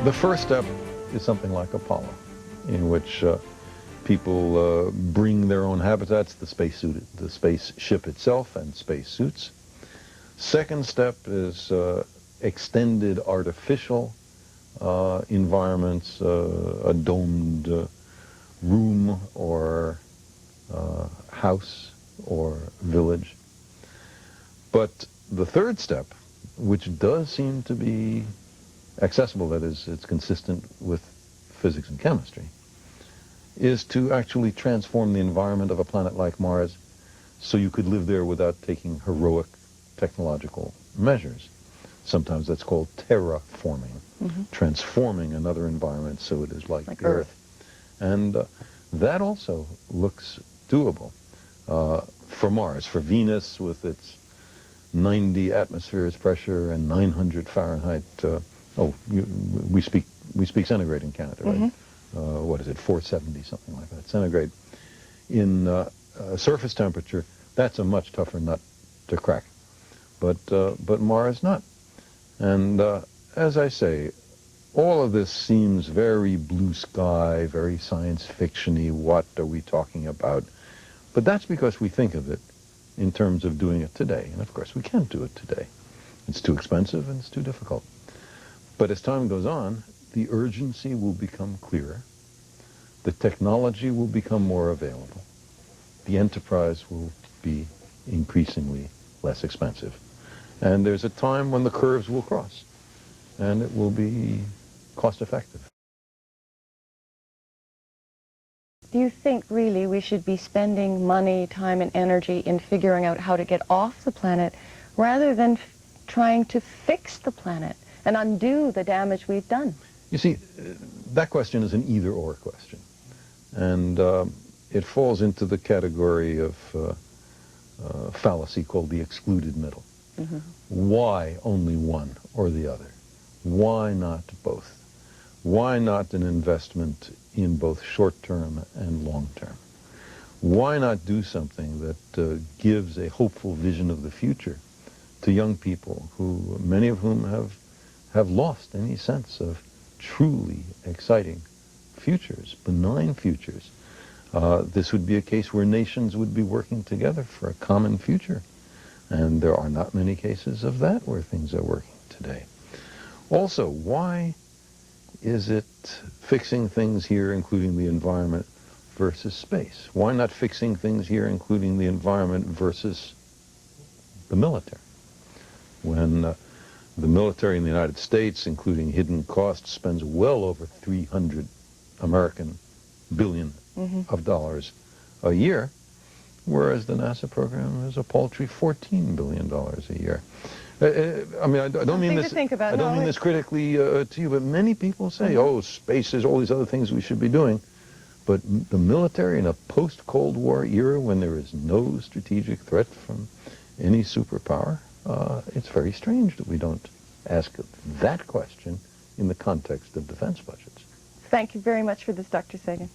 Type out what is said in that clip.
The first step is something like Apollo, in which people bring their own habitats, the spaceship itself and spacesuits. Second step is extended artificial environments, a domed room or house or village. But the third step, which does seem to be accessible, that is, it's consistent with physics and chemistry, is to actually transform the environment of a planet like Mars so you could live there without taking heroic technological measures. Sometimes that's called terraforming, transforming another environment so it is like Earth. And that also looks doable for Mars. For Venus, with its 90 atmospheres pressure and 900 Fahrenheit. We speak centigrade in Canada, right? What is it, 470, something like that, centigrade. In surface temperature, that's a much tougher nut to crack. But Mars not. And as I say, all of this seems very blue sky, very science fiction-y. What are we talking about? But that's because we think of it in terms of doing it today. And of course, we can't do it today. It's too expensive and it's too difficult. But as time goes on, the urgency will become clearer. The technology will become more available. The enterprise will be increasingly less expensive. And there's a time when the curves will cross, and it will be cost-effective. Do you think really we should be spending money, time, and energy in figuring out how to get off the planet rather than trying to fix the planet and undo the damage we've done? You see, that question is an either-or question. And it falls into the category of fallacy called the excluded middle. Why only one or the other? Why not both? Why not an investment in both short-term and long-term? Why not do something that gives a hopeful vision of the future to young people, who many of whom have lost any sense of truly exciting futures, benign futures? This would be a case where nations would be working together for a common future. And there are not many cases of that where things are working today. Also, why is it fixing things here, including the environment, versus space? Why not fixing things here, including the environment, versus the military? When the military in the United States, including hidden costs, spends well over $300 billion of dollars a year, whereas the NASA program is a paltry $14 billion a year. I mean, I don't mean this. I don't mean this critically to you, but many people say, "Oh, space is all these other things we should be doing." But the military in a post-Cold War era, when there is no strategic threat from any superpower, it's very strange that we don't ask that question in the context of defense budgets. Thank you very much for this, Dr. Sagan.